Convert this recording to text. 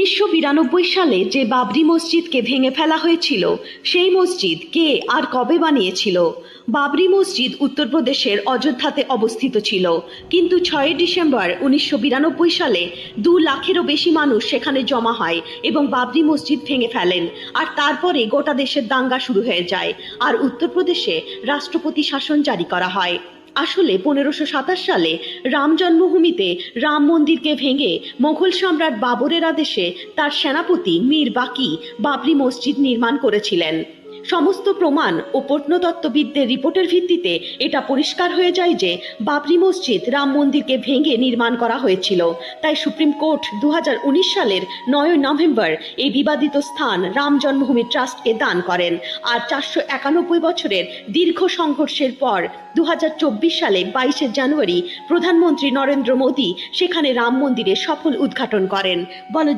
1992 সালে যে বাবরি মসজিদকে ভেঙে ফেলা হয়েছিল সেই মসজিদ কে আর কবে বানিয়েছিল? বাবরি মসজিদ উত্তরপ্রদেশের অযোধ্যাতে অবস্থিত ছিল, কিন্তু 6 ডিসেম্বর 1992 সালে 2 লাখেরও বেশি মানুষ সেখানে জমা হয় এবং বাবরি মসজিদ ভেঙে ফেলেন। আর তারপরে গোটা দেশের দাঙ্গা শুরু হয়ে যায় আর উত্তরপ্রদেশে রাষ্ট্রপতি শাসন জারি করা হয়। আসলে 1527 সালে রাম জন্মভূমিতে রাম মন্দিরকে ভেঙে মোগল সম্রাট বাবরের আদেশে তার সেনাপতি মীর বাকি বাবরি মসজিদ নির্মাণ করেছিলেন। সমস্ত প্রমাণ ও প্রত্নতত্ত্ববিদদের রিপোর্টের ভিত্তিতে এটা পরিষ্কার হয়ে যায় যে বাবরি মসজিদ রাম মন্দিরকে ভেঙে নির্মাণ করা হয়েছিল। তাই সুপ্রিম কোর্ট 2019 সালের 9 নভেম্বর এই বিবাদিত স্থান রাম জন্মভূমি ট্রাস্টকে দান করেন। আর 491 বছরের দীর্ঘ সংঘর্ষের পর 2024 সালে 22 জানুয়ারি প্রধানমন্ত্রী নরেন্দ্র মোদী সেখানে রাম মন্দিরের সফল উদ্ঘাটন করেন। বলো